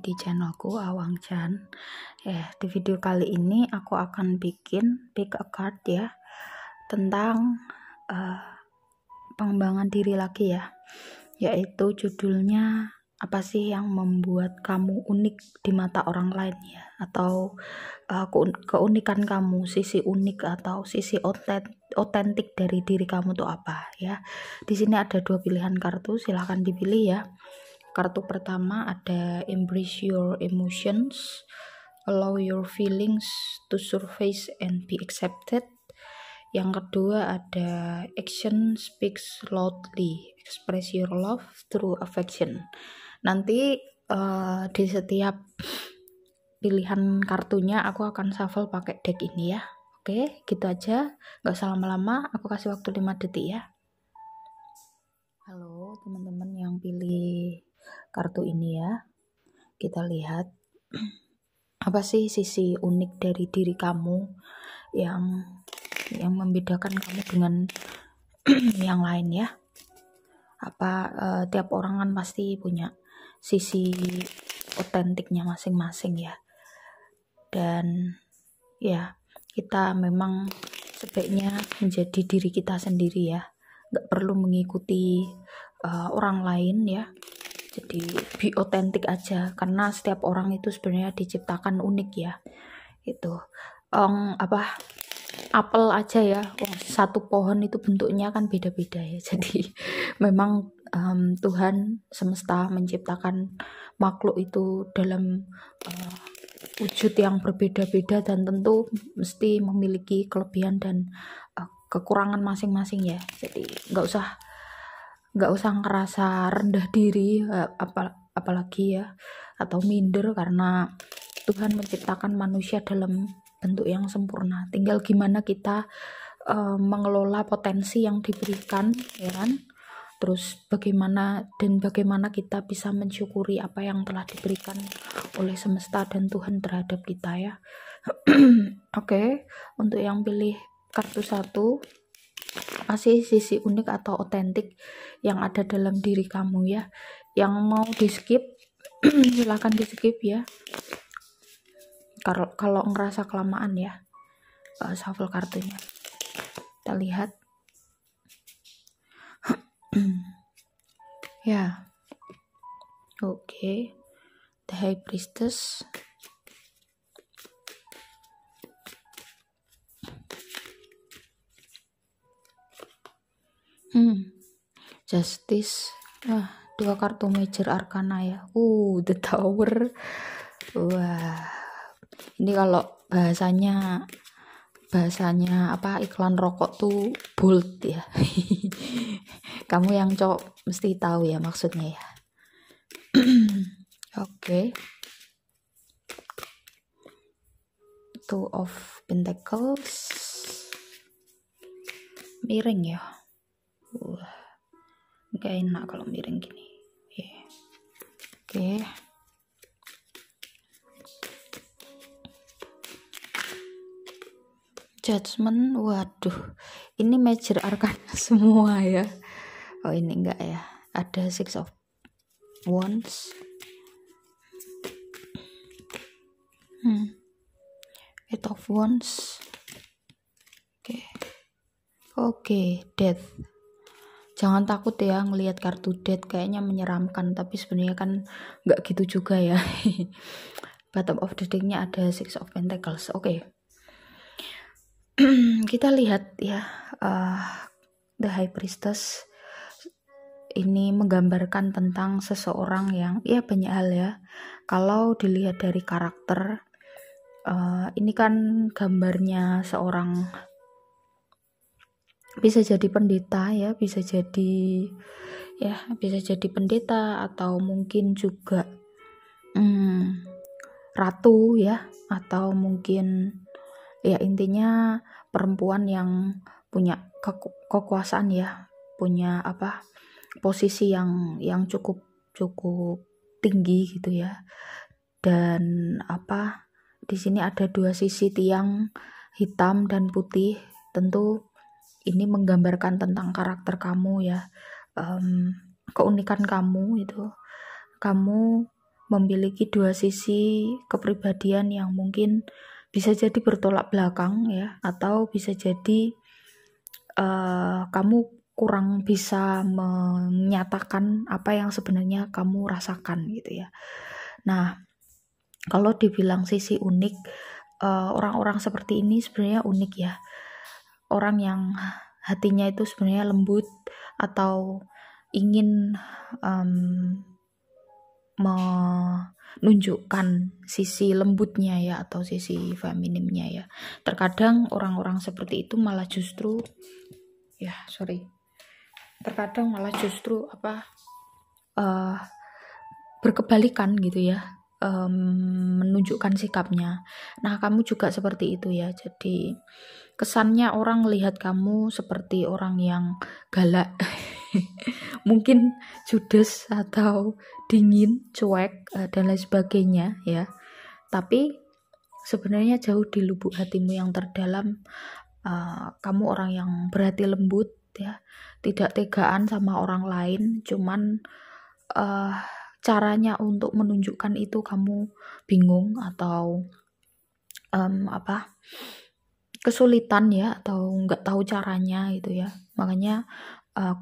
di channelku Awang Chan. Di video kali ini aku akan pick a card ya tentang pengembangan diri lagi ya, yaitu judulnya apa sih yang membuat kamu unik di mata orang lain ya, atau keunikan kamu, sisi unik atau sisi otentik dari diri kamu tuh apa ya. Di sini ada 2 pilihan kartu, silahkan dipilih ya. Kartu pertama ada Embrace Your Emotions, Allow Your Feelings to Surface and Be Accepted. Yang kedua ada Action Speaks Loudly, Express Your Love Through Affection. Nanti di setiap pilihan kartunya aku akan shuffle pakai deck ini ya. Oke, gitu aja, gak usah lama-lama, aku kasih waktu 5 detik ya. Halo teman-teman yang pilih kartu ini ya, kita lihat apa sih sisi unik dari diri kamu yang membedakan kamu dengan yang lain ya. Tiap orang kan pasti punya sisi otentiknya masing-masing ya, dan ya kita memang sebaiknya menjadi diri kita sendiri ya, nggak perlu mengikuti orang lain ya. Jadi be otentik aja, karena setiap orang itu sebenarnya diciptakan unik ya. Itu apel aja ya, satu pohon itu bentuknya kan beda-beda ya. Jadi memang Tuhan semesta menciptakan makhluk itu dalam wujud yang berbeda-beda, dan tentu mesti memiliki kelebihan dan kekurangan masing-masing ya. Jadi nggak usah ngerasa rendah diri apalagi ya, atau minder, karena Tuhan menciptakan manusia dalam bentuk yang sempurna. Tinggal gimana kita mengelola potensi yang diberikan ya kan. Terus bagaimana kita bisa mensyukuri apa yang telah diberikan oleh semesta dan Tuhan terhadap kita ya. Oke, untuk yang pilih kartu 1, masih sisi unik atau otentik yang ada dalam diri kamu ya. Yang mau di skip silahkan di skip ya, kalau ngerasa kelamaan ya shuffle kartunya. Kita lihat ya. Oke. The High Priestess, Justice, 2 kartu Major Arcana ya. The Tower. Wah, ini kalau bahasanya iklan rokok tuh bold ya. Kamu yang cowok mesti tahu ya maksudnya ya. Oke. Two of Pentacles, miring ya. Gak enak kalau miring gini. Oke. Judgment, waduh, ini Major Arcana semua ya. Ini enggak ya, ada Six of Wands, Eight of Wands. Oke, Death. Jangan takut ya ngelihat kartu Death, kayaknya menyeramkan, tapi sebenarnya kan enggak gitu juga ya. Bottom of the deck-nya ada Six of Pentacles. Oke. Kita lihat ya, The High Priestess ini menggambarkan tentang seseorang yang ya banyak hal ya. Kalau dilihat dari karakter, ini kan gambarnya seorang, bisa jadi pendeta ya, bisa jadi pendeta, atau mungkin juga ratu ya, atau mungkin ya intinya perempuan yang punya kekuasaan ya, punya posisi yang cukup tinggi gitu ya. Dan di sini ada 2 sisi tiang hitam dan putih. Tentu ini menggambarkan tentang karakter kamu ya, keunikan kamu itu. Kamu memiliki dua sisi kepribadian yang mungkin bisa jadi bertolak belakang ya, atau bisa jadi kamu kurang bisa menyatakan apa yang sebenarnya kamu rasakan gitu ya. Nah, kalau dibilang sisi unik, orang-orang seperti ini sebenarnya unik ya. Orang yang hatinya itu sebenarnya lembut atau ingin menunjukkan sisi lembutnya ya, atau sisi feminimnya ya. Terkadang orang-orang seperti itu malah justru berkebalikan gitu ya, menunjukkan sikapnya. Nah, kamu juga seperti itu ya. Jadi kesannya orang lihat kamu seperti orang yang galak, mungkin judes atau dingin, cuek, dan lain sebagainya ya. Tapi sebenarnya jauh di lubuk hatimu yang terdalam, kamu orang yang berhati lembut ya, tidak tegaan sama orang lain, cuman caranya untuk menunjukkan itu kamu bingung atau kesulitan ya, atau nggak tahu caranya itu ya. Makanya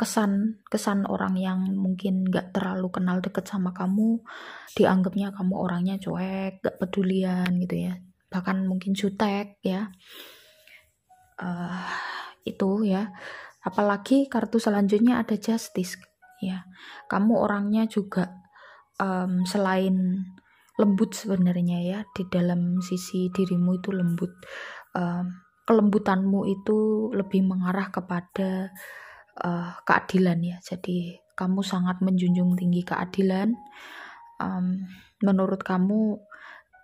kesan orang yang mungkin nggak terlalu kenal deket sama kamu, dianggapnya kamu orangnya cuek, nggak pedulian gitu ya, bahkan mungkin jutek ya. Itu ya. Apalagi kartu selanjutnya ada Justice ya. Kamu orangnya juga selain lembut sebenarnya ya, di dalam sisi dirimu itu lembut. Kelembutanmu itu lebih mengarah kepada keadilan ya. Jadi kamu sangat menjunjung tinggi keadilan. Menurut kamu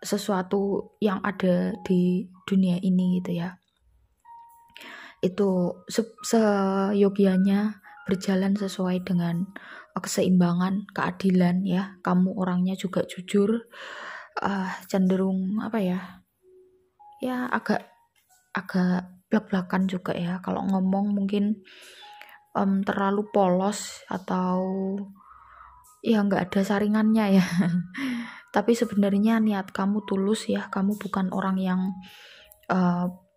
sesuatu yang ada di dunia ini gitu ya, itu seyogianya berjalan sesuai dengan keseimbangan, keadilan ya. Kamu orangnya juga jujur, cenderung ya agak blak-blakan juga ya. Kalau ngomong mungkin terlalu polos atau ya nggak ada saringannya ya. Tapi sebenarnya niat kamu tulus ya. Kamu bukan orang yang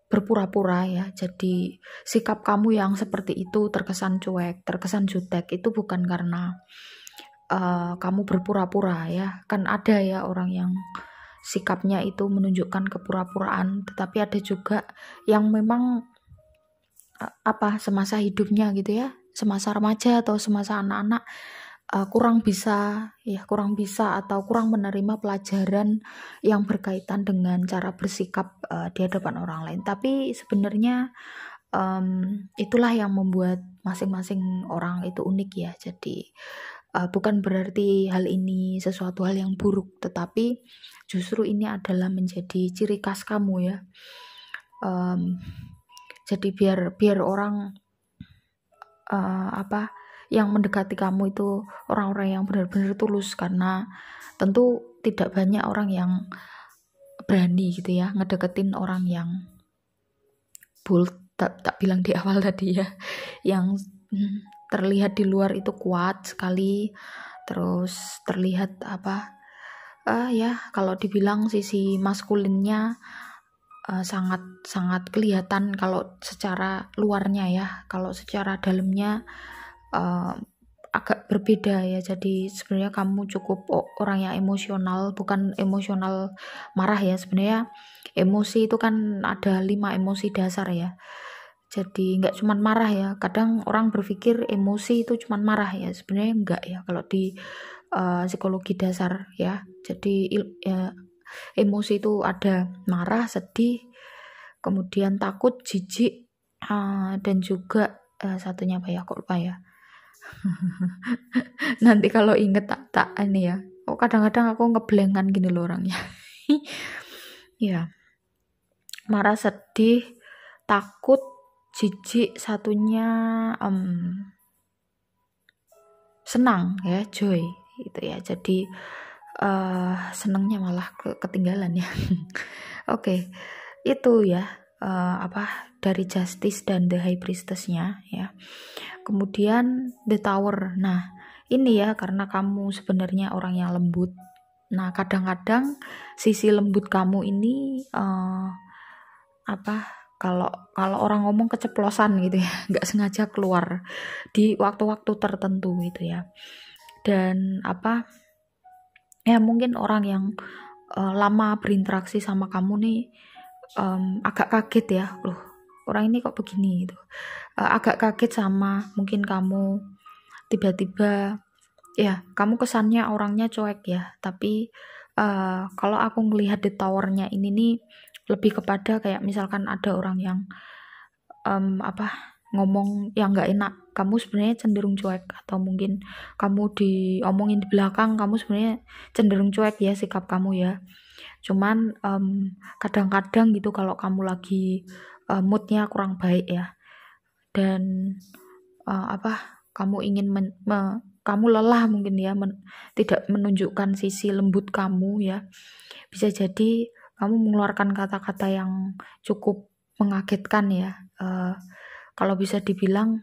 berpura-pura ya. Jadi sikap kamu yang seperti itu, terkesan cuek, terkesan jutek, itu bukan karena kamu berpura-pura ya. Kan ada ya orang yang sikapnya itu menunjukkan kepura-puraan, tetapi ada juga yang memang semasa hidupnya gitu ya, semasa remaja atau semasa anak-anak kurang bisa atau kurang menerima pelajaran yang berkaitan dengan cara bersikap di hadapan orang lain. Tapi sebenarnya itulah yang membuat masing-masing orang itu unik ya. Jadi bukan berarti hal ini sesuatu hal yang buruk, tetapi justru ini adalah menjadi ciri khas kamu ya. Jadi biar orang yang mendekati kamu itu orang-orang yang benar-benar tulus, karena tentu tidak banyak orang yang berani gitu ya ngedeketin orang yang bold, tak bilang di awal tadi ya, yang terlihat di luar itu kuat sekali, terus terlihat kalau dibilang sisi maskulinnya sangat kelihatan kalau secara luarnya ya. Kalau secara dalamnya agak berbeda ya. Jadi sebenarnya kamu cukup orang yang emosional, bukan emosional marah ya. Sebenarnya emosi itu kan ada 5 emosi dasar ya. Jadi nggak cuma marah ya. Kadang orang berpikir emosi itu cuma marah ya. Sebenarnya enggak ya kalau di psikologi dasar ya. Jadi emosi itu ada marah, sedih, kemudian takut, jijik, dan juga satunya apa ya, kok lupa ya. Nanti kalau inget tak ini ya. Kadang-kadang aku ngeblankan gini loh orangnya. Ya, marah, sedih, takut, jijik, satunya senang ya, joy gitu ya. Jadi senangnya malah ketinggalan ya. Oke, itu ya dari Justice dan The High Priestess-nya ya. Kemudian The Tower. Nah, ini ya karena kamu sebenarnya orang yang lembut, Nah, kadang-kadang sisi lembut kamu ini kalau kalau orang ngomong keceplosan gitu ya, nggak sengaja keluar di waktu-waktu tertentu gitu ya. Dan ya mungkin orang yang lama berinteraksi sama kamu nih agak kaget ya, loh orang ini kok begini gitu. Agak kaget sama mungkin kamu tiba-tiba ya kamu kesannya orangnya cuek ya, tapi kalau aku ngelihat di towernya ini nih lebih kepada kayak misalkan ada orang yang ngomong yang nggak enak, kamu sebenarnya cenderung cuek, atau mungkin kamu diomongin di belakang, kamu sebenarnya cenderung cuek ya sikap kamu ya. Cuman kadang-kadang gitu kalau kamu lagi moodnya kurang baik ya, dan kamu ingin kamu lelah mungkin ya, tidak menunjukkan sisi lembut kamu ya, bisa jadi kamu mengeluarkan kata-kata yang cukup mengagetkan ya, kalau bisa dibilang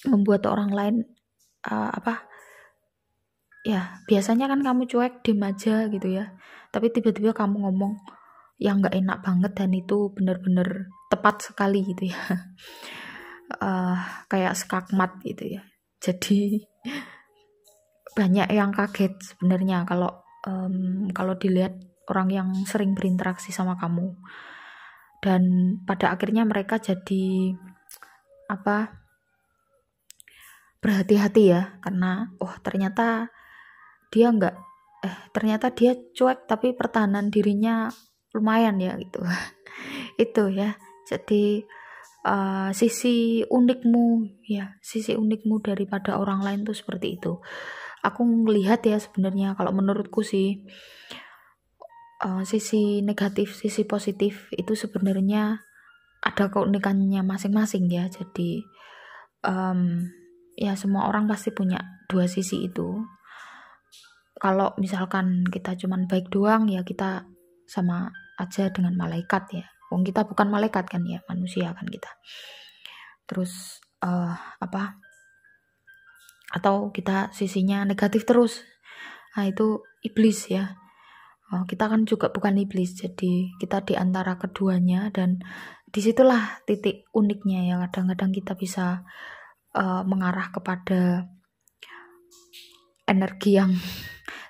membuat orang lain ya biasanya kan kamu cuek diem aja gitu ya, tapi tiba-tiba kamu ngomong yang nggak enak banget dan itu bener-bener tepat sekali gitu ya. Kayak skakmat gitu ya, jadi banyak yang kaget sebenarnya kalau dilihat orang yang sering berinteraksi sama kamu, dan pada akhirnya mereka jadi berhati-hati ya, karena ternyata dia cuek tapi pertahanan dirinya lumayan ya gitu. Itu ya, jadi sisi unikmu daripada orang lain tuh seperti itu. Aku melihat ya sebenarnya kalau menurutku sih, sisi negatif, sisi positif itu sebenarnya ada keunikannya masing-masing ya. Jadi ya semua orang pasti punya dua sisi itu. Kalau misalkan kita cuman baik doang ya kita sama aja dengan malaikat ya. Wong kita bukan malaikat kan ya, manusia kan kita. Terus atau kita sisinya negatif terus, nah itu iblis ya. Kita kan juga bukan iblis, jadi kita di antara keduanya, dan disitulah titik uniknya ya. Kadang-kadang kita bisa mengarah kepada energi yang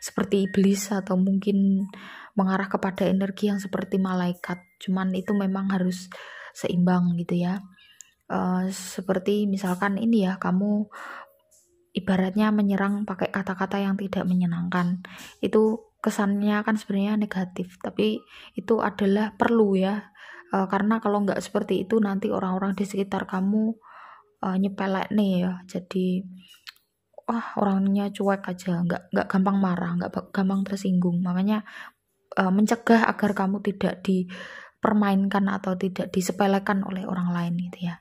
seperti iblis, atau mungkin mengarah kepada energi yang seperti malaikat. Cuman itu memang harus seimbang gitu ya. Seperti misalkan ini ya, kamu ibaratnya menyerang pakai kata-kata yang tidak menyenangkan, itu kesannya kan sebenarnya negatif, tapi itu adalah perlu ya, karena kalau nggak seperti itu nanti orang-orang di sekitar kamu nyepelek nih ya, jadi orangnya cuek aja, nggak gampang marah, nggak gampang tersinggung. Makanya mencegah agar kamu tidak dipermainkan atau tidak disepelekan oleh orang lain gitu ya.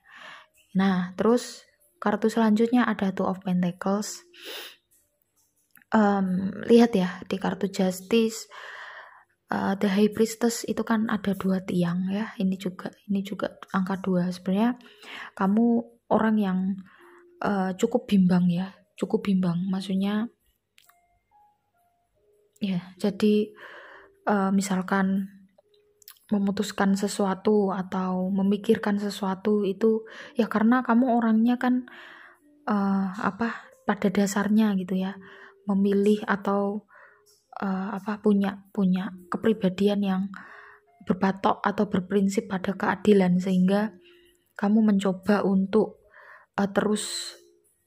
Nah, terus kartu selanjutnya ada Two of Pentacles. Lihat ya di kartu Justice, The High Priestess itu kan ada 2 tiang ya. Ini juga angka 2. Sebenarnya kamu orang yang cukup bimbang ya. Cukup bimbang, maksudnya ya, jadi misalkan memutuskan sesuatu atau memikirkan sesuatu itu ya karena kamu orangnya kan pada dasarnya gitu ya, memilih atau punya kepribadian yang berpatok atau berprinsip pada keadilan, sehingga kamu mencoba untuk terus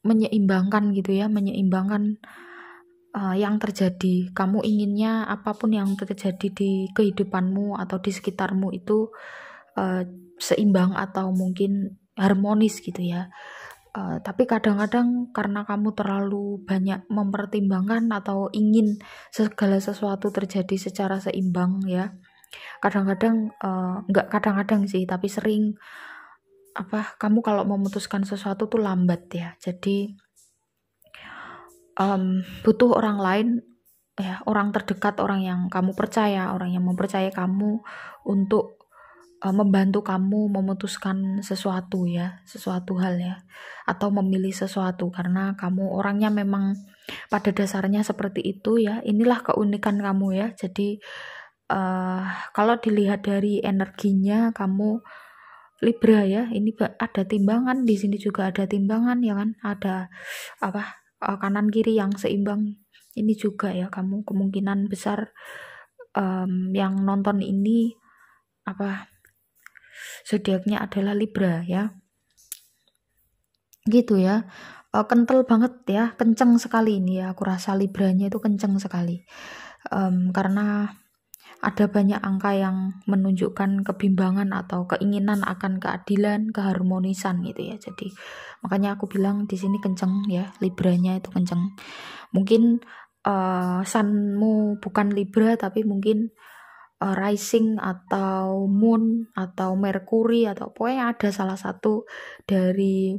menyeimbangkan gitu ya, menyeimbangkan yang terjadi. Kamu inginnya apapun yang terjadi di kehidupanmu atau di sekitarmu itu seimbang atau mungkin harmonis gitu ya. Tapi kadang-kadang karena kamu terlalu banyak mempertimbangkan atau ingin segala sesuatu terjadi secara seimbang ya, kadang-kadang nggak kadang-kadang sih, tapi sering kamu kalau memutuskan sesuatu tuh lambat ya. Jadi butuh orang lain ya, orang terdekat, orang yang kamu percaya, orang yang mempercayai kamu untuk membantu kamu memutuskan sesuatu ya, sesuatu hal ya, atau memilih sesuatu karena kamu orangnya memang pada dasarnya seperti itu ya. Inilah keunikan kamu ya. Jadi kalau dilihat dari energinya kamu Libra ya, ini ada timbangan, di sini juga ada timbangan ya kan, ada apa kanan kiri yang seimbang. Ini juga ya, kamu kemungkinan besar yang nonton ini apa zodiaknya adalah Libra ya, gitu ya. Kental banget ya, kenceng sekali ini ya, aku rasa Libranya itu kenceng sekali, karena ada banyak angka yang menunjukkan kebimbangan atau keinginan akan keadilan, keharmonisan gitu ya. Jadi makanya aku bilang di sini kenceng ya, Libranya itu kenceng. Mungkin sunmu bukan Libra tapi mungkin rising atau moon atau Mercury atau pokoknya ada salah satu dari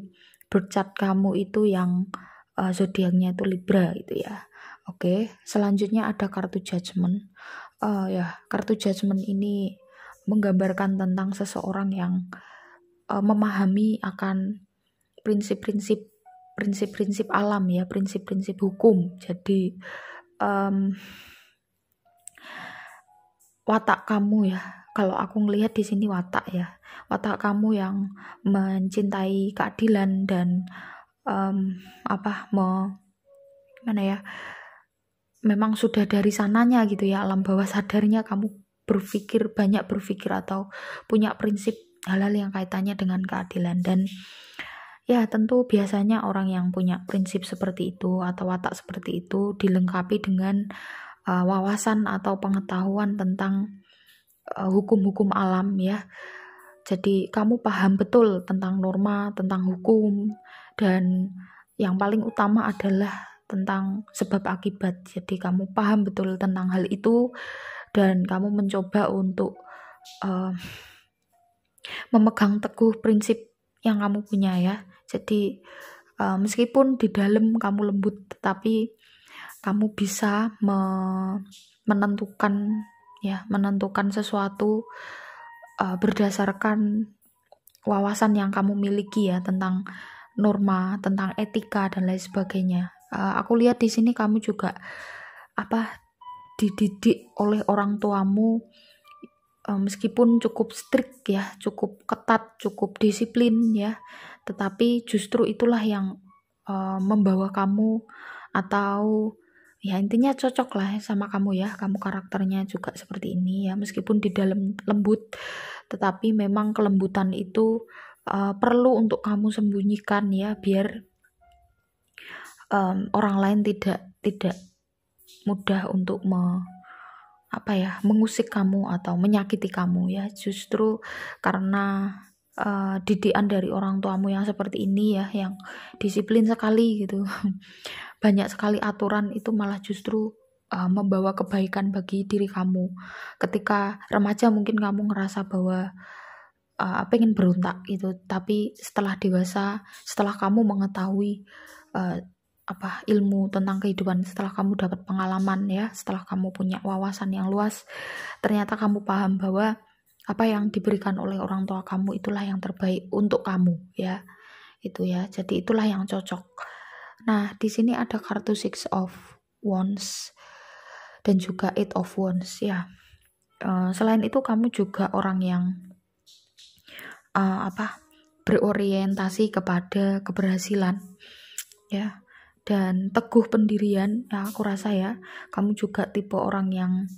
birth chart kamu itu yang zodiaknya itu Libra gitu ya. Oke, selanjutnya ada kartu judgment. Ya, kartu judgment ini menggambarkan tentang seseorang yang memahami akan prinsip-prinsip alam ya, prinsip-prinsip hukum. Jadi watak kamu ya, kalau aku ngelihat di sini watak ya, watak kamu yang mencintai keadilan dan gimana ya, memang sudah dari sananya gitu ya, alam bawah sadarnya kamu banyak berpikir atau punya prinsip hal-hal yang kaitannya dengan keadilan. Dan ya tentu biasanya orang yang punya prinsip seperti itu atau watak seperti itu dilengkapi dengan wawasan atau pengetahuan tentang hukum-hukum alam ya. Jadi kamu paham betul tentang norma, tentang hukum, dan yang paling utama adalah tentang sebab akibat. Jadi kamu paham betul tentang hal itu dan kamu mencoba untuk memegang teguh prinsip yang kamu punya ya. Jadi meskipun di dalam kamu lembut, tetapi kamu bisa menentukan sesuatu berdasarkan wawasan yang kamu miliki ya tentang norma, tentang etika dan lain sebagainya. Aku lihat di sini kamu juga dididik oleh orang tuamu meskipun cukup strict ya, cukup ketat, cukup disiplin ya, tetapi justru itulah yang membawa kamu atau ya intinya cocok lah sama kamu ya, kamu karakternya juga seperti ini ya, meskipun di dalam lembut, tetapi memang kelembutan itu perlu untuk kamu sembunyikan ya, biar orang lain tidak mudah untuk mengusik kamu atau menyakiti kamu ya. Justru karena didikan dari orang tuamu yang seperti ini ya, yang disiplin sekali gitu, banyak sekali aturan, itu malah justru membawa kebaikan bagi diri kamu. Ketika remaja mungkin kamu ngerasa bahwa pengen berontak gitu, tapi setelah dewasa, setelah kamu mengetahui ilmu tentang kehidupan, setelah kamu dapat pengalaman ya, setelah kamu punya wawasan yang luas, ternyata kamu paham bahwa apa yang diberikan oleh orang tua kamu itulah yang terbaik untuk kamu ya, itu ya. Jadi itulah yang cocok. Nah, di sini ada kartu Six of Wands dan juga Eight of Wands ya. Selain itu kamu juga orang yang berorientasi kepada keberhasilan ya, dan teguh pendirian. Nah, aku rasa ya kamu juga tipe orang yang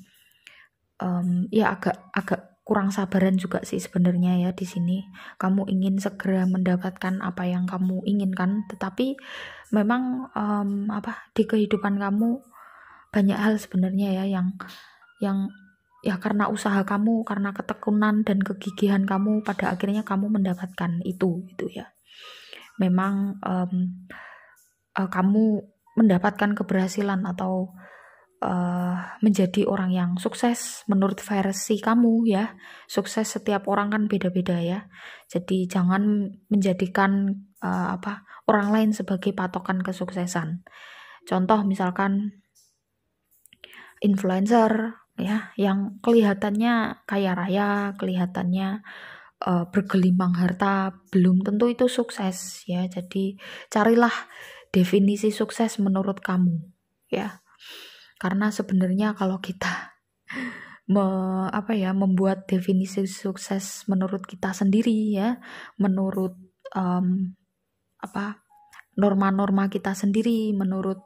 ya agak kurang sabaran juga sih sebenarnya ya. Di sini kamu ingin segera mendapatkan apa yang kamu inginkan, tetapi memang di kehidupan kamu banyak hal sebenarnya ya yang ya karena usaha kamu, karena ketekunan dan kegigihan kamu, pada akhirnya kamu mendapatkan itu gitu ya. Memang kamu mendapatkan keberhasilan atau menjadi orang yang sukses menurut versi kamu ya. Sukses setiap orang kan beda-beda ya. Jadi jangan menjadikan orang lain sebagai patokan kesuksesan. Contoh misalkan influencer ya, yang kelihatannya kaya raya, kelihatannya bergelimang harta, belum tentu itu sukses ya. Jadi carilah definisi sukses menurut kamu ya. Karena sebenarnya kalau kita membuat definisi sukses menurut kita sendiri ya, menurut norma-norma kita sendiri, menurut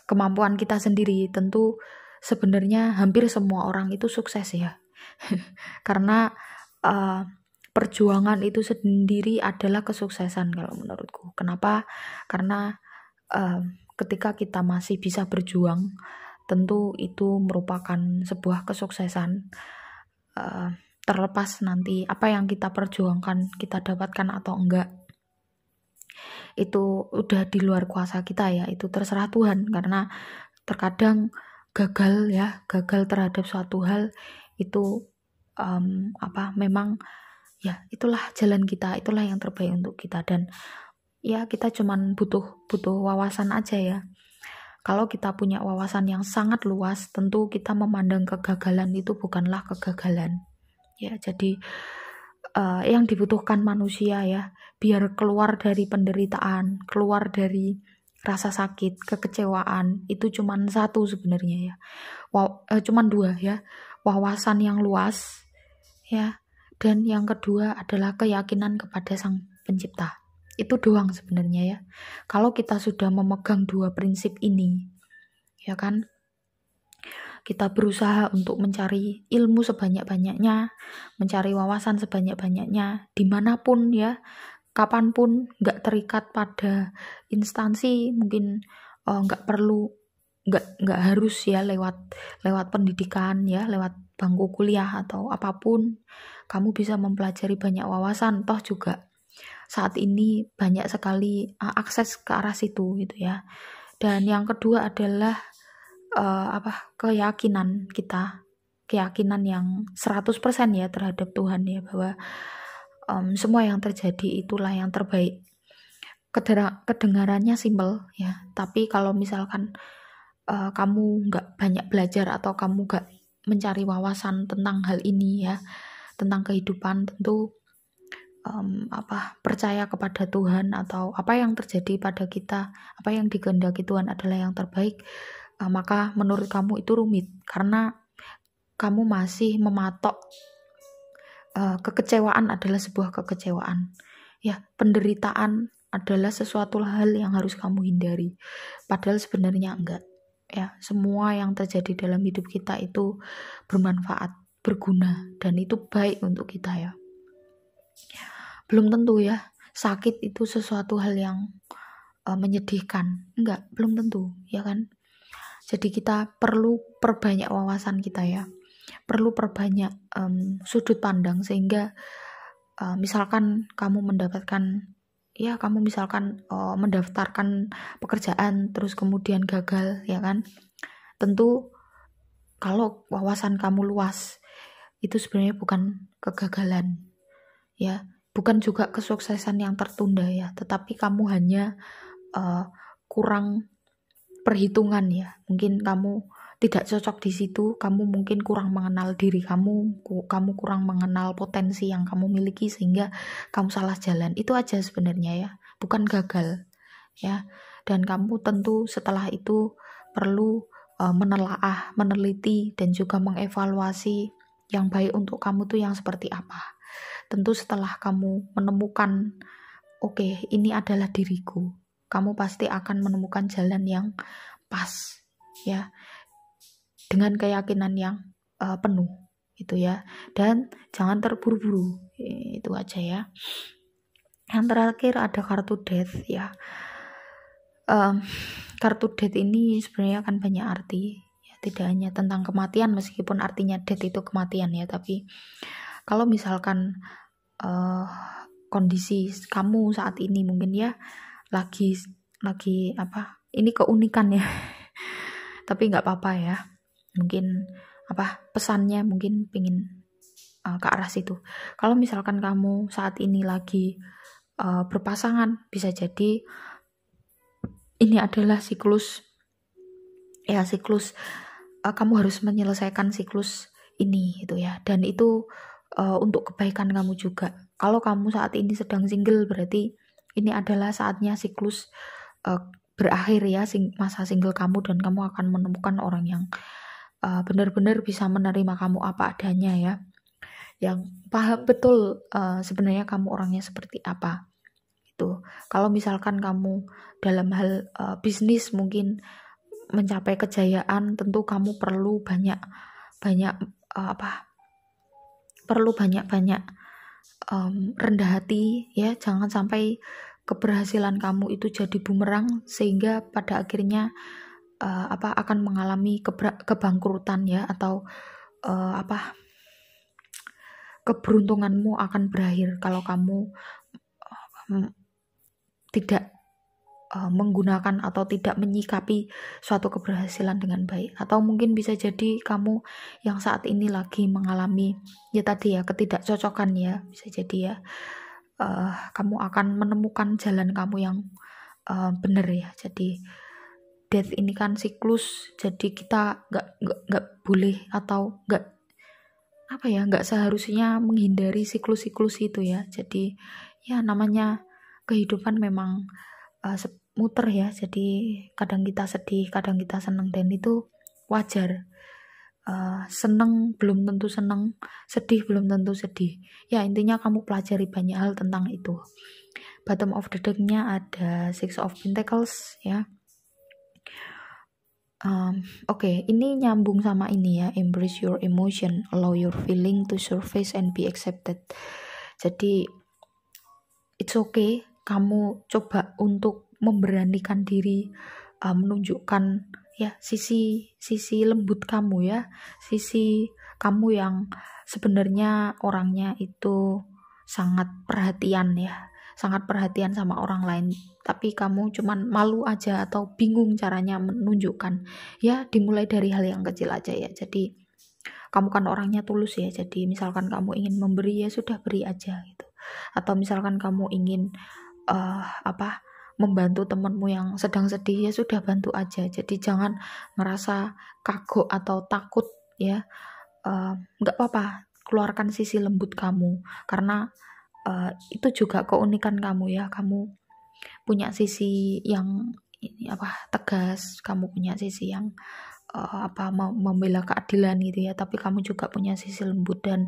kemampuan kita sendiri, tentu sebenarnya hampir semua orang itu sukses ya. Karena perjuangan itu sendiri adalah kesuksesan kalau menurutku. Kenapa? Karena ketika kita masih bisa berjuang, tentu itu merupakan sebuah kesuksesan. Terlepas nanti apa yang kita perjuangkan kita dapatkan atau enggak, itu udah di luar kuasa kita ya, itu terserah Tuhan. Karena terkadang gagal terhadap suatu hal itu memang ya itulah jalan kita, itulah yang terbaik untuk kita. Dan ya kita cuman butuh wawasan aja ya. Kalau kita punya wawasan yang sangat luas, tentu kita memandang kegagalan itu bukanlah kegagalan ya. Jadi yang dibutuhkan manusia ya, biar keluar dari penderitaan, keluar dari rasa sakit, kekecewaan, itu cuman satu sebenarnya ya. Cuman dua ya, wawasan yang luas ya, dan yang kedua adalah keyakinan kepada Sang Pencipta. Itu doang sebenarnya ya. Kalau kita sudah memegang dua prinsip ini, ya kan, kita berusaha untuk mencari ilmu sebanyak-banyaknya, mencari wawasan sebanyak-banyaknya, dimanapun ya, kapanpun, nggak terikat pada instansi, mungkin nggak harus ya lewat pendidikan ya, lewat bangku kuliah atau apapun, kamu bisa mempelajari banyak wawasan. Toh juga saat ini banyak sekali akses ke arah situ gitu ya. Dan yang kedua adalah keyakinan kita, keyakinan yang 100% ya terhadap Tuhan ya, bahwa semua yang terjadi itulah yang terbaik. Kedengarannya simpel ya, tapi kalau misalkan kamu nggak banyak belajar atau kamu nggak mencari wawasan tentang hal ini ya, tentang kehidupan, tentu percaya kepada Tuhan atau apa yang terjadi pada kita, apa yang dikehendaki Tuhan adalah yang terbaik, maka menurut kamu itu rumit karena kamu masih mematok kekecewaan adalah sebuah kekecewaan ya, penderitaan adalah sesuatu hal yang harus kamu hindari, padahal sebenarnya enggak ya. Semua yang terjadi dalam hidup kita itu bermanfaat, berguna, dan itu baik untuk kita ya. Belum tentu ya sakit itu sesuatu hal yang menyedihkan, enggak, belum tentu ya kan. Jadi kita perlu perbanyak wawasan kita ya, perlu perbanyak sudut pandang, sehingga misalkan kamu mendaftarkan pekerjaan terus kemudian gagal ya kan, tentu kalau wawasan kamu luas itu sebenarnya bukan kegagalan ya, bukan juga kesuksesan yang tertunda ya, tetapi kamu hanya kurang perhitungan ya. Mungkin kamu tidak cocok di situ, kamu mungkin kurang mengenal diri kamu kurang mengenal potensi yang kamu miliki sehingga kamu salah jalan. Itu aja sebenarnya ya, bukan gagal ya. Dan kamu tentu setelah itu perlu menelaah, meneliti, dan juga mengevaluasi yang baik untuk kamu tuh yang seperti apa. Tentu setelah kamu menemukan oke, ini adalah diriku, kamu pasti akan menemukan jalan yang pas ya, dengan keyakinan yang penuh itu ya. Dan jangan terburu-buru, itu aja ya. Yang terakhir ada kartu death ya. Kartu death ini sebenarnya kan banyak arti ya, tidak hanya tentang kematian, meskipun artinya death itu kematian ya, tapi kalau misalkan kondisi kamu saat ini mungkin ya lagi ini keunikan ya tapi nggak apa-apa ya, mungkin pesannya mungkin pingin ke arah situ. Kalau misalkan kamu saat ini lagi berpasangan, bisa jadi ini adalah siklus ya siklus, kamu harus menyelesaikan siklus ini gitu ya, dan itu untuk kebaikan kamu juga. Kalau kamu saat ini sedang single, berarti ini adalah saatnya siklus berakhir ya, masa single kamu, dan kamu akan menemukan orang yang benar-benar bisa menerima kamu apa adanya ya, yang paham betul sebenarnya kamu orangnya seperti apa itu. Kalau misalkan kamu dalam hal bisnis mungkin mencapai kejayaan, tentu kamu perlu banyak rendah hati ya. Jangan sampai keberhasilan kamu itu jadi bumerang sehingga pada akhirnya akan mengalami kebangkrutan ya, atau keberuntunganmu akan berakhir kalau kamu tidak menggunakan atau tidak menyikapi suatu keberhasilan dengan baik. Atau mungkin bisa jadi kamu yang saat ini lagi mengalami ya tadi ya, ketidakcocokan ya, bisa jadi ya, kamu akan menemukan jalan kamu yang benar ya. Jadi death ini kan siklus, jadi kita nggak boleh atau nggak seharusnya menghindari siklus-siklus itu ya. Jadi ya namanya kehidupan memang muter ya, jadi kadang kita sedih, kadang kita senang, dan itu wajar. Seneng belum tentu seneng, sedih belum tentu sedih ya. Intinya kamu pelajari banyak hal tentang itu. Bottom of the deck-nya ada Six of Pentacles ya. Oke, ini nyambung sama ini ya, embrace your emotion, allow your feeling to surface and be accepted. Jadi it's okay, kamu coba untuk memberanikan diri, menunjukkan ya sisi lembut kamu ya, sisi kamu yang sebenarnya orangnya itu sangat perhatian ya, sangat perhatian sama orang lain, tapi kamu cuman malu aja atau bingung caranya menunjukkan ya. Dimulai dari hal yang kecil aja ya. Jadi kamu kan orangnya tulus ya, jadi misalkan kamu ingin memberi ya sudah beri aja gitu. Atau misalkan kamu ingin membantu temanmu yang sedang sedih ya sudah bantu aja. Jadi jangan ngerasa kagok atau takut ya. Nggak apa-apa, keluarkan sisi lembut kamu, karena itu juga keunikan kamu ya. Kamu punya sisi yang tegas, kamu punya sisi yang membela keadilan gitu ya, tapi kamu juga punya sisi lembut, dan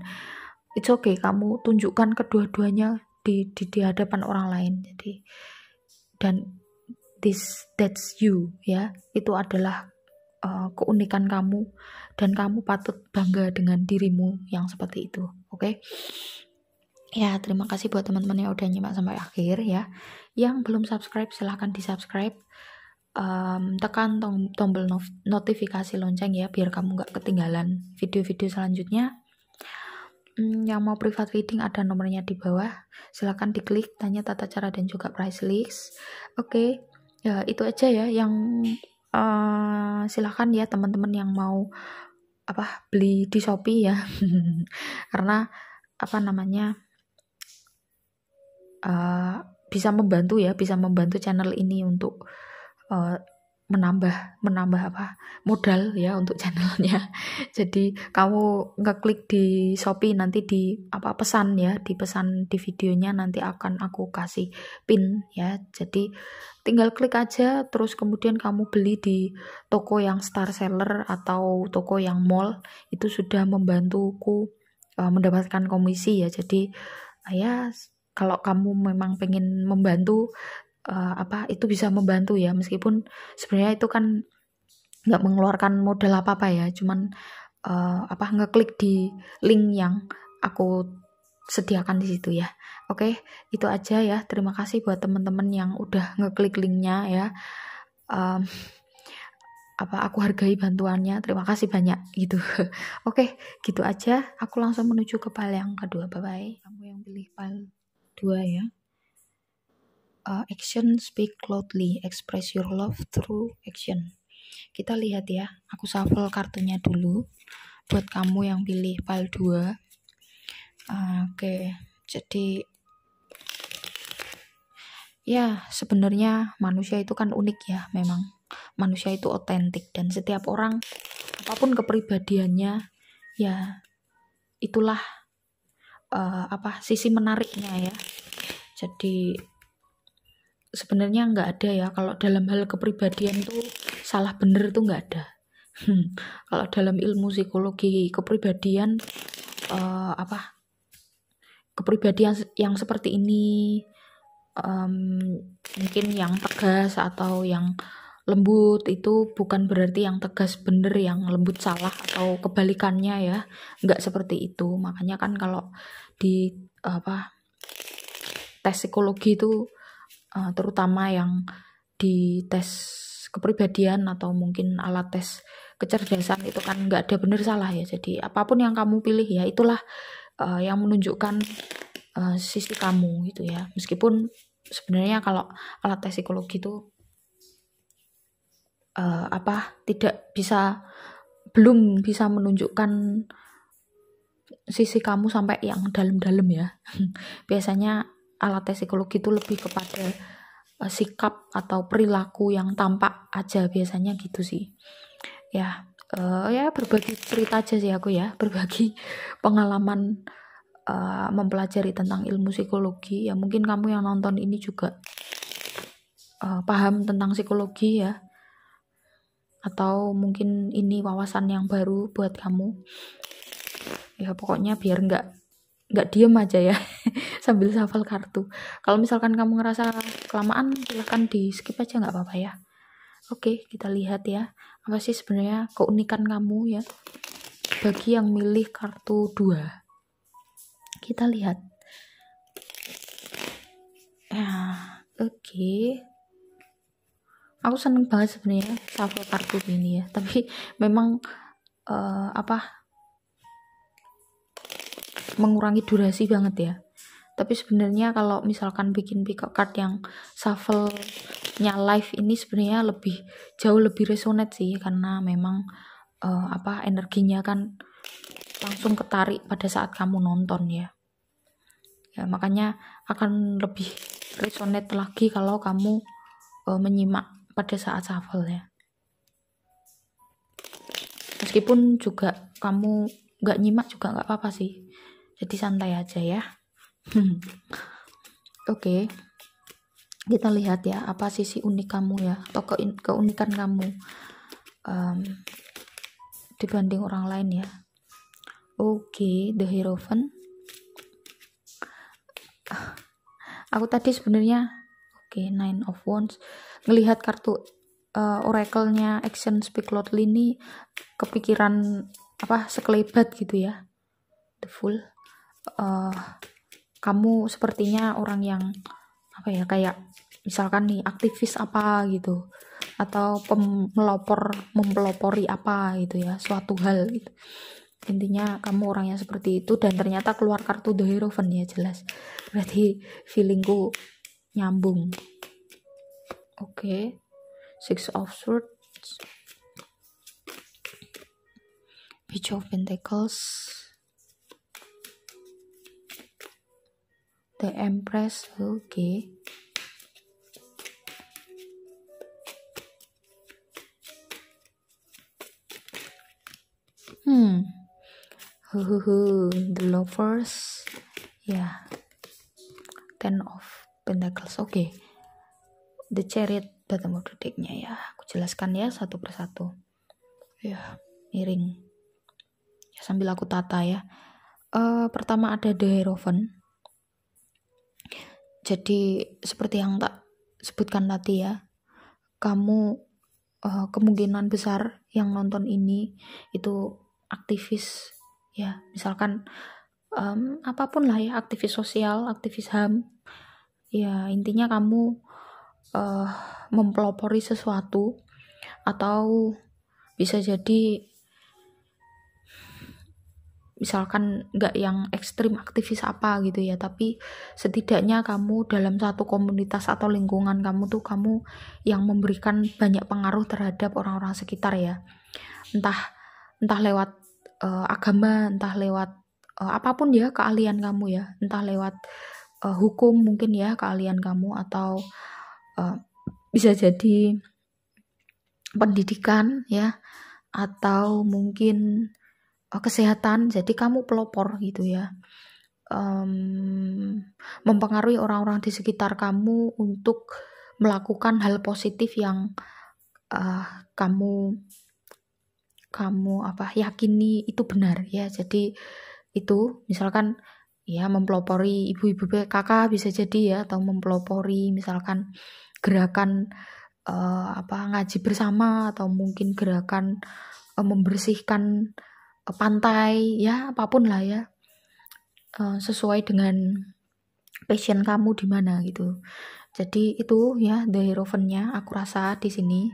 it's okay kamu tunjukkan kedua-duanya di hadapan orang lain. Jadi dan that's you ya, itu adalah keunikan kamu, dan kamu patut bangga dengan dirimu yang seperti itu. Oke? Ya, terima kasih buat teman-teman yang udah nyimak sampai akhir ya. Yang belum subscribe silahkan di subscribe, tekan tombol notifikasi lonceng ya, biar kamu gak ketinggalan video-video selanjutnya. Yang mau private reading ada nomornya di bawah, silahkan diklik, tanya tata cara dan juga price list. Oke, ya itu aja ya yang silahkan ya teman-teman yang mau beli di Shopee ya. Karena bisa membantu channel ini untuk menambah modal ya untuk channelnya. Jadi kamu ngeklik di Shopee, nanti di pesan ya, dipesan di videonya, nanti akan aku kasih pin ya. Jadi tinggal klik aja, terus kemudian kamu beli di toko yang star seller atau toko yang mall, itu sudah membantuku mendapatkan komisi ya. Jadi ya kalau kamu memang pengen membantu, itu bisa membantu ya, meskipun sebenarnya itu kan nggak mengeluarkan modal apa ya, cuman ngeklik di link yang aku sediakan di situ ya. Oke, itu aja ya. Terima kasih buat teman-teman yang udah ngeklik linknya ya. Aku hargai bantuannya, terima kasih banyak gitu. Oke, gitu aja. Aku langsung menuju ke pile yang kedua. Bye bye. Kamu yang pilih pile 2 ya. Action speak loudly, express your love through action. Kita lihat ya, aku shuffle kartunya dulu buat kamu yang pilih pile 2. Oke, jadi ya sebenarnya manusia itu kan unik ya, memang manusia itu otentik, dan setiap orang apapun kepribadiannya ya itulah sisi menariknya ya. Jadi sebenarnya nggak ada ya kalau dalam hal kepribadian tuh salah bener tuh nggak ada. Kalau dalam ilmu psikologi kepribadian kepribadian yang seperti ini mungkin yang tegas atau yang lembut itu bukan berarti yang tegas bener, yang lembut salah, atau kebalikannya ya, nggak seperti itu. Makanya kan kalau di tes psikologi itu terutama yang di tes kepribadian atau mungkin alat tes kecerdasan itu kan nggak ada bener salah ya. Jadi apapun yang kamu pilih ya itulah yang menunjukkan sisi kamu gitu ya. Meskipun sebenarnya kalau alat tes psikologi itu belum bisa menunjukkan sisi kamu sampai yang dalam-dalam ya. Biasanya alat tes psikologi itu lebih kepada sikap atau perilaku yang tampak aja, biasanya gitu sih ya. Berbagi cerita aja sih aku ya, berbagi pengalaman mempelajari tentang ilmu psikologi ya. Mungkin kamu yang nonton ini juga paham tentang psikologi ya, atau mungkin ini wawasan yang baru buat kamu ya. Pokoknya biar nggak diem aja ya sambil hafal kartu. Kalau misalkan kamu ngerasa kelamaan silahkan di skip aja, nggak apa-apa ya. Oke, kita lihat ya apa sih sebenarnya keunikan kamu ya bagi yang milih kartu 2. Kita lihat ya. Oke. Aku seneng banget sebenarnya shuffle kartu ini ya, tapi memang mengurangi durasi banget ya. Tapi sebenarnya kalau misalkan bikin pick up card yang shuffle-nya live ini sebenarnya jauh lebih resonate sih, karena memang energinya kan langsung ketarik pada saat kamu nonton ya. Ya makanya akan lebih resonate lagi kalau kamu menyimak pada saat shuffle ya. Meskipun juga kamu nggak nyimak juga nggak apa-apa sih, jadi santai aja ya. Oke, kita lihat ya apa sisi unik kamu ya, atau keunikan kamu dibanding orang lain ya. Oke, The Hierophant. Aku tadi sebenarnya Nine of Wands ngelihat kartu oracle-nya Action Speak Loudly ini kepikiran sekelebat gitu ya. The Fool. Kamu sepertinya orang yang kayak misalkan nih aktivis apa gitu, atau mempelopori apa gitu ya, suatu hal gitu. Intinya kamu orang yang seperti itu, dan ternyata keluar kartu The Hierophant ya, jelas berarti feelingku nyambung. Oke. Six of Swords, Page of Pentacles, The Empress. Oke. The Lovers ya. Ten of Pentacles. Oke. The Chariot bottom of the deck-nya ya. Aku jelaskan ya satu persatu ya, miring ya, sambil aku tata ya. Pertama ada The Hierophant. Jadi seperti yang tak sebutkan tadi ya, kamu kemungkinan besar yang nonton ini itu aktivis ya, misalkan apapun lah ya, aktivis sosial, aktivis HAM ya. Intinya kamu mempelopori sesuatu, atau bisa jadi misalkan nggak yang ekstrim aktivis apa gitu ya, tapi setidaknya kamu dalam satu komunitas atau lingkungan kamu tuh kamu yang memberikan banyak pengaruh terhadap orang-orang sekitar ya, entah lewat agama, entah lewat apapun ya keahlian kamu ya, entah lewat hukum mungkin ya keahlian kamu, atau bisa jadi pendidikan ya, atau mungkin kesehatan. Jadi kamu pelopor gitu ya. Mempengaruhi orang-orang di sekitar kamu untuk melakukan hal positif yang kamu yakini itu benar ya. Jadi itu misalkan ya mempelopori ibu-ibu PKK bisa jadi ya, atau mempelopori misalkan gerakan ngaji bersama, atau mungkin gerakan membersihkan pantai ya, apapun lah ya, sesuai dengan passion kamu di mana gitu. Jadi itu ya The Hierophant-nya aku rasa di sini.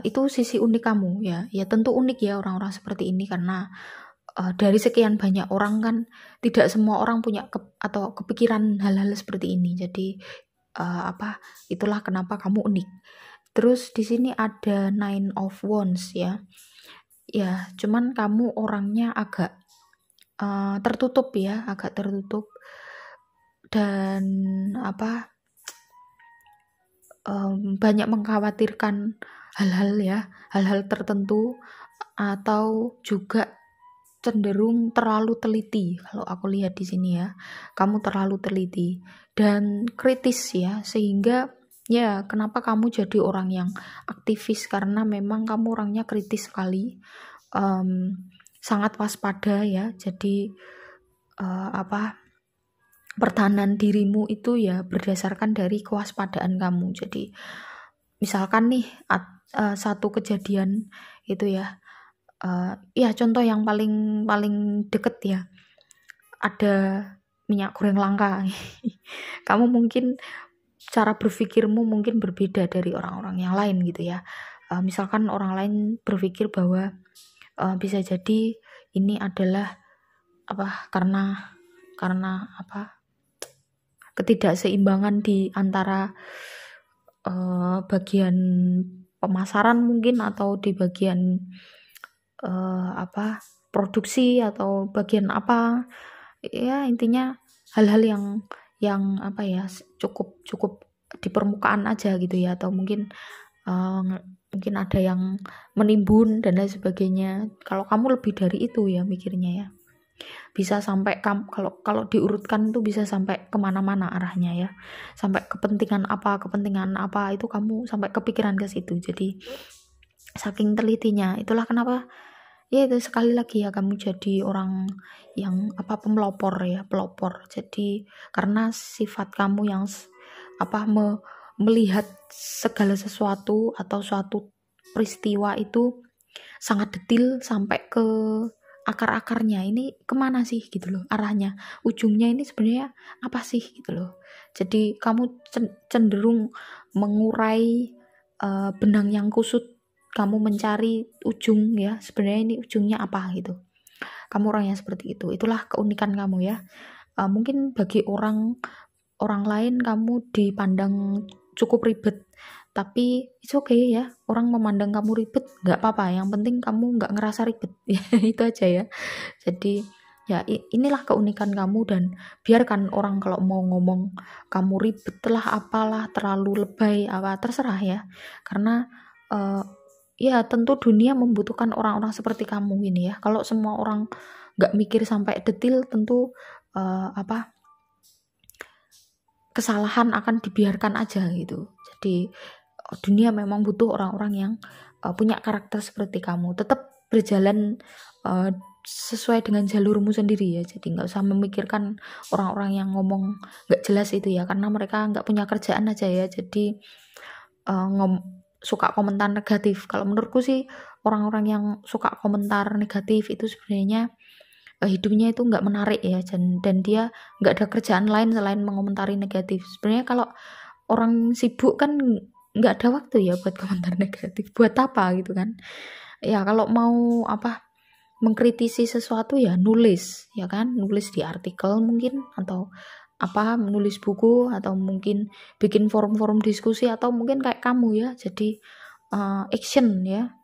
Itu sisi unik kamu ya. Ya tentu unik ya orang-orang seperti ini, karena dari sekian banyak orang kan tidak semua orang punya atau kepikiran hal-hal seperti ini. Jadi itulah kenapa kamu unik. Terus di sini ada Nine of Wands ya. Ya, cuman kamu orangnya agak tertutup ya, agak tertutup, dan banyak mengkhawatirkan hal-hal ya, hal-hal tertentu, atau juga cenderung terlalu teliti. Kalau aku lihat di sini ya, kamu terlalu teliti dan kritis ya, sehingga ya kenapa kamu jadi orang yang aktivis, karena memang kamu orangnya kritis sekali, sangat waspada ya. Jadi pertahanan dirimu itu ya berdasarkan dari kewaspadaan kamu. Jadi misalkan nih satu kejadian itu ya, ya contoh yang paling deket ya, ada minyak goreng langka. Kamu mungkin cara berpikirmu mungkin berbeda dari orang-orang yang lain gitu ya. Misalkan orang lain berpikir bahwa bisa jadi ini adalah karena ketidakseimbangan di antara bagian pemasaran mungkin, atau di bagian produksi, atau bagian apa ya, intinya hal-hal yang cukup di permukaan aja gitu ya, atau mungkin ada yang menimbun dan lain sebagainya. Kalau kamu lebih dari itu ya mikirnya ya, bisa sampai kalau diurutkan itu bisa sampai kemana-mana arahnya ya, sampai kepentingan apa itu kamu sampai kepikiran ke situ. Jadi saking telitinya, itulah kenapa ya itu sekali lagi ya kamu jadi orang yang pelopor. Jadi karena sifat kamu yang melihat segala sesuatu atau suatu peristiwa itu sangat detail sampai ke akar-akarnya, ini kemana sih gitu loh arahnya, ujungnya ini sebenarnya apa sih gitu loh. Jadi kamu cenderung mengurai benang yang kusut, kamu mencari ujung ya, sebenarnya ini ujungnya apa gitu. Kamu orang yang seperti itu, itulah keunikan kamu ya. Mungkin bagi orang lain kamu dipandang cukup ribet, tapi it's okay ya, orang memandang kamu ribet nggak apa-apa, yang penting kamu nggak ngerasa ribet. Itu aja ya. Jadi ya inilah keunikan kamu, dan biarkan orang kalau mau ngomong kamu ribet lah, apalah, terlalu lebay, terserah ya, karena ya tentu dunia membutuhkan orang-orang seperti kamu ini ya. Kalau semua orang nggak mikir sampai detail, tentu kesalahan akan dibiarkan aja gitu. Jadi dunia memang butuh orang-orang yang punya karakter seperti kamu. Tetap berjalan sesuai dengan jalurmu sendiri ya. Jadi nggak usah memikirkan orang-orang yang ngomong nggak jelas itu ya, karena mereka nggak punya kerjaan aja ya. Jadi suka komentar negatif. Kalau menurutku sih orang-orang yang suka komentar negatif itu sebenarnya hidupnya itu nggak menarik ya, dan dia nggak ada kerjaan lain selain mengomentari negatif. Sebenarnya kalau orang sibuk kan nggak ada waktu ya buat komentar negatif, buat apa gitu kan ya. Kalau mau mengkritisi sesuatu ya nulis ya kan, nulis di artikel mungkin, atau menulis buku, atau mungkin bikin forum-forum diskusi, atau mungkin kayak kamu ya, jadi action ya.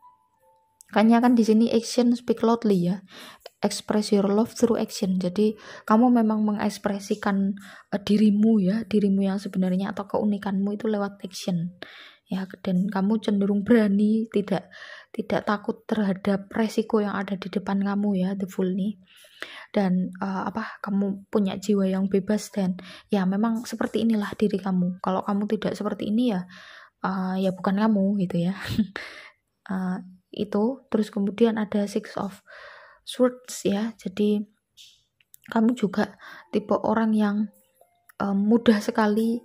Makanya kan di sini action speak loudly ya, express your love through action. Jadi kamu memang mengekspresikan dirimu yang sebenarnya atau keunikanmu itu lewat action ya, dan kamu cenderung berani, tidak takut terhadap resiko yang ada di depan kamu ya, the Fool nih. Dan kamu punya jiwa yang bebas, dan ya memang seperti inilah diri kamu. Kalau kamu tidak seperti ini ya ya bukan kamu gitu ya. Itu terus kemudian ada Six of Swords ya, jadi kamu juga tipe orang yang mudah sekali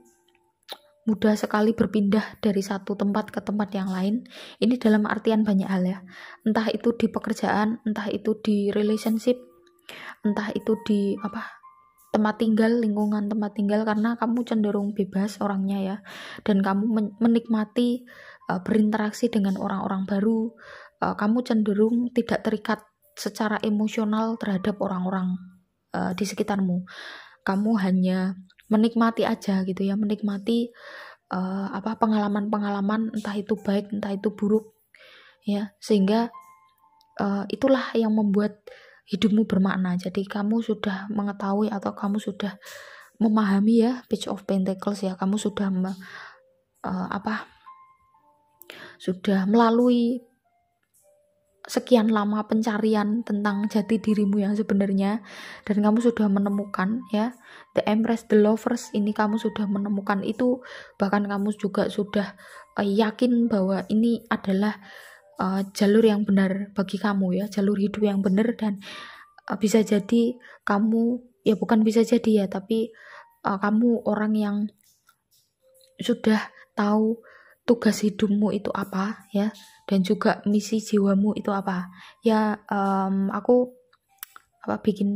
berpindah dari satu tempat ke tempat yang lain. Ini dalam artian banyak hal ya, entah itu di pekerjaan, entah itu di relationship, entah itu di tempat tinggal, lingkungan tempat tinggal, karena kamu cenderung bebas orangnya ya, dan kamu menikmati berinteraksi dengan orang-orang baru. Kamu cenderung tidak terikat secara emosional terhadap orang-orang di sekitarmu. Kamu hanya menikmati aja gitu ya, menikmati pengalaman-pengalaman, entah itu baik entah itu buruk ya, sehingga itulah yang membuat hidupmu bermakna. Jadi kamu sudah mengetahui atau kamu sudah memahami ya Page of Pentacles ya, kamu sudah sudah melalui sekian lama pencarian tentang jati dirimu yang sebenarnya, dan kamu sudah menemukan ya, the Empress, the Lovers ini kamu sudah menemukan itu, bahkan kamu juga sudah yakin bahwa ini adalah jalur yang benar bagi kamu ya, jalur hidup yang benar. Dan bisa jadi kamu ya, bukan bisa jadi ya, tapi kamu orang yang sudah tahu tugas hidupmu itu apa ya, dan juga misi jiwamu itu apa ya. Aku bikin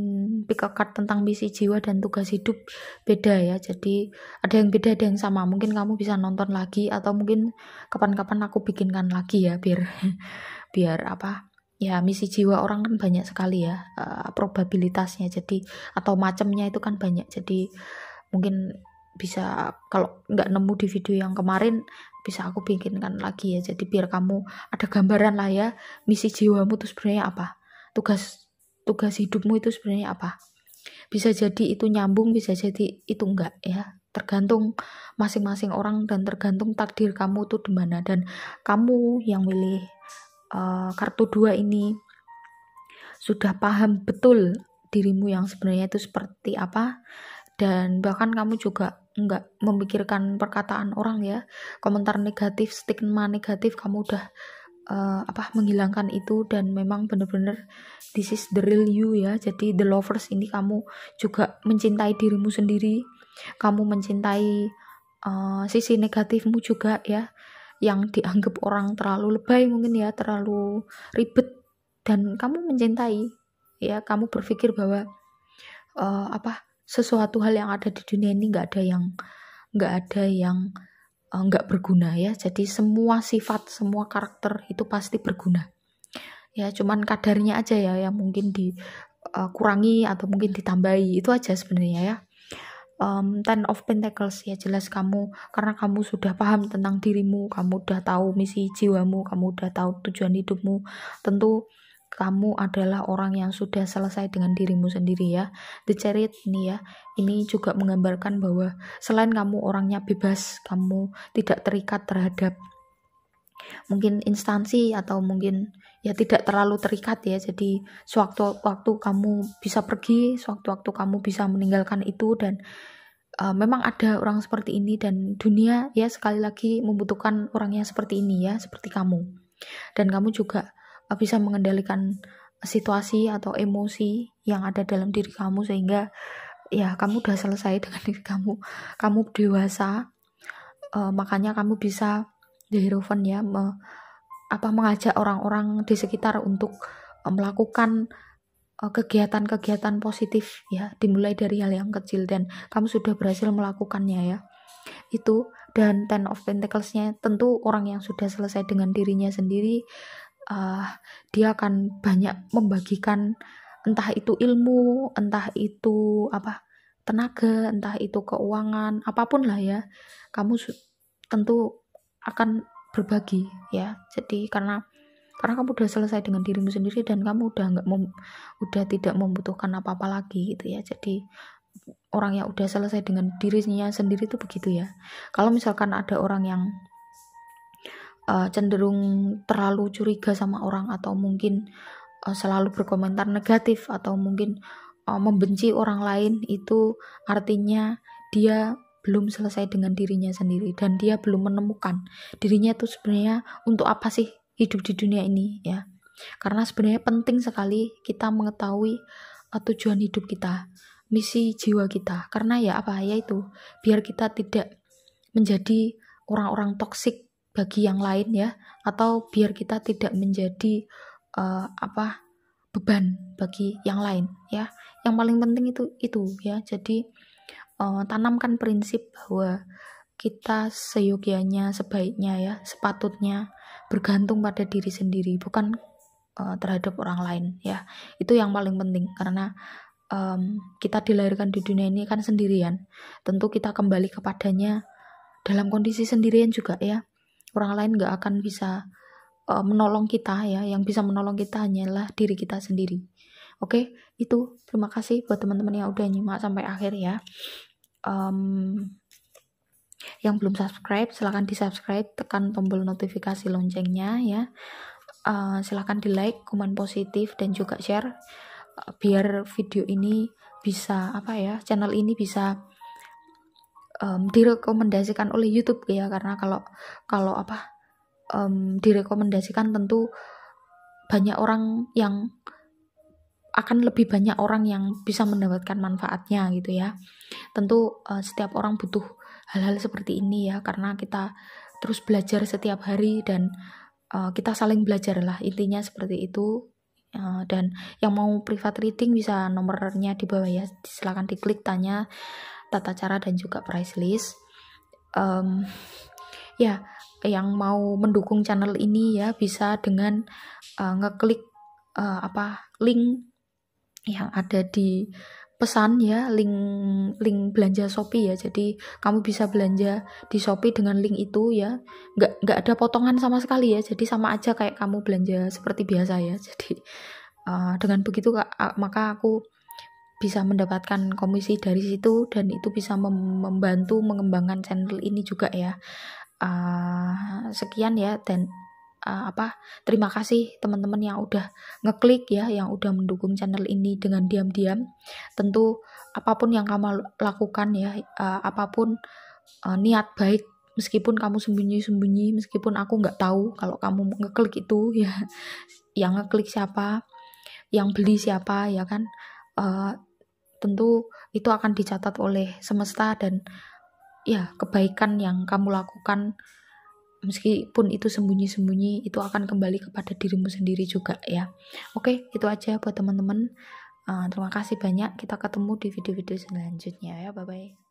pick a card tentang misi jiwa dan tugas hidup beda ya, jadi ada yang beda ada yang sama. Mungkin kamu bisa nonton lagi, atau mungkin kapan-kapan aku bikinkan lagi ya, biar ya, misi jiwa orang kan banyak sekali ya, probabilitasnya, jadi atau macamnya itu kan banyak. Jadi mungkin bisa, kalau nggak nemu di video yang kemarin, bisa aku bikinkan lagi ya, jadi biar kamu ada gambaran lah ya, misi jiwamu itu sebenarnya apa, tugas hidupmu itu sebenarnya apa. Bisa jadi itu nyambung, bisa jadi itu enggak ya, tergantung masing-masing orang dan tergantung takdir kamu tuh di mana. Dan kamu yang milih kartu 2 ini sudah paham betul dirimu yang sebenarnya itu seperti apa, dan bahkan kamu juga enggak memikirkan perkataan orang ya, komentar negatif, stigma negatif, kamu udah menghilangkan itu, dan memang benar-benar this is the real you ya. Jadi the Lovers ini kamu juga mencintai dirimu sendiri, kamu mencintai sisi negatifmu juga ya, yang dianggap orang terlalu lebay mungkin ya, terlalu ribet, dan kamu mencintai ya, kamu berpikir bahwa sesuatu hal yang ada di dunia ini nggak ada yang nggak berguna ya. Jadi semua sifat, semua karakter itu pasti berguna ya, cuman kadarnya aja ya yang mungkin dikurangi atau mungkin ditambahi, itu aja sebenarnya ya. Ten of Pentacles ya, jelas kamu, karena kamu sudah paham tentang dirimu, kamu udah tahu misi jiwamu, kamu udah tahu tujuan hidupmu, tentu kamu adalah orang yang sudah selesai dengan dirimu sendiri ya. The Chariot ini ya, ini juga menggambarkan bahwa selain kamu orangnya bebas, kamu tidak terikat terhadap mungkin instansi, atau mungkin ya tidak terlalu terikat ya. Jadi sewaktu-waktu kamu bisa pergi, sewaktu-waktu kamu bisa meninggalkan itu, dan memang ada orang seperti ini, dan dunia ya sekali lagi membutuhkan orang yang seperti ini ya, seperti kamu. Dan kamu juga bisa mengendalikan situasi atau emosi yang ada dalam diri kamu, sehingga ya kamu udah selesai dengan diri kamu dewasa. Makanya kamu bisa the Hierophant ya, mengajak orang-orang di sekitar untuk melakukan kegiatan-kegiatan positif ya, dimulai dari hal yang kecil, dan kamu sudah berhasil melakukannya ya itu. Dan Ten of Pentacles-nya tentu orang yang sudah selesai dengan dirinya sendiri, dia akan banyak membagikan, entah itu ilmu, entah itu tenaga, entah itu keuangan, apapun lah ya, kamu tentu akan berbagi ya. Jadi karena kamu udah selesai dengan dirimu sendiri, dan kamu udah tidak membutuhkan apa-apa lagi gitu ya. Jadi orang yang udah selesai dengan dirinya sendiri itu begitu ya. Kalau misalkan ada orang yang cenderung terlalu curiga sama orang, atau mungkin selalu berkomentar negatif, atau mungkin membenci orang lain, itu artinya dia belum selesai dengan dirinya sendiri, dan dia belum menemukan dirinya itu sebenarnya untuk apa sih hidup di dunia ini ya. Karena sebenarnya penting sekali kita mengetahui tujuan hidup kita, misi jiwa kita. Karena ya apa ya itu, biar kita tidak menjadi orang-orang toksik bagi yang lain ya, atau biar kita tidak menjadi beban bagi yang lain ya. Yang paling penting itu ya. Jadi tanamkan prinsip bahwa kita seyogianya, sebaiknya ya, sepatutnya bergantung pada diri sendiri, bukan terhadap orang lain ya. Itu yang paling penting, karena kita dilahirkan di dunia ini kan sendirian. Tentu kita kembali kepadanya dalam kondisi sendirian juga ya. Orang lain gak akan bisa menolong kita ya. Yang bisa menolong kita hanyalah diri kita sendiri. Oke, itu terima kasih buat teman-teman yang udah nyimak sampai akhir ya. Yang belum subscribe silahkan di subscribe, tekan tombol notifikasi loncengnya ya. Silahkan di like, komen positif, dan juga share biar video ini bisa channel ini bisa direkomendasikan oleh YouTube ya. Karena kalau direkomendasikan tentu banyak orang yang akan lebih banyak orang yang bisa mendapatkan manfaatnya gitu ya. Tentu setiap orang butuh hal-hal seperti ini ya, karena kita terus belajar setiap hari, dan kita saling belajar lah, intinya seperti itu. Dan yang mau private reading bisa nomornya di bawah ya, silakan diklik, tanya tata cara dan juga price list. Ya, yang mau mendukung channel ini ya bisa dengan ngeklik link yang ada di pesan ya, link belanja Shopee ya. Jadi kamu bisa belanja di Shopee dengan link itu ya, nggak ada potongan sama sekali ya. Jadi sama aja kayak kamu belanja seperti biasa ya. Jadi dengan begitu maka aku bisa mendapatkan komisi dari situ, dan itu bisa membantu mengembangkan channel ini juga ya. Sekian ya, dan terima kasih teman-teman yang udah ngeklik ya, yang udah mendukung channel ini dengan diam-diam. Tentu apapun yang kamu lakukan ya, apapun niat baik, meskipun kamu sembunyi-sembunyi, meskipun aku nggak tahu kalau kamu ngeklik itu ya, yang ngeklik siapa, yang beli siapa ya kan, tentu itu akan dicatat oleh semesta, dan ya kebaikan yang kamu lakukan meskipun itu sembunyi-sembunyi, itu akan kembali kepada dirimu sendiri juga ya. Oke, itu aja buat teman-teman. Terima kasih banyak, kita ketemu di video-video selanjutnya ya, bye-bye.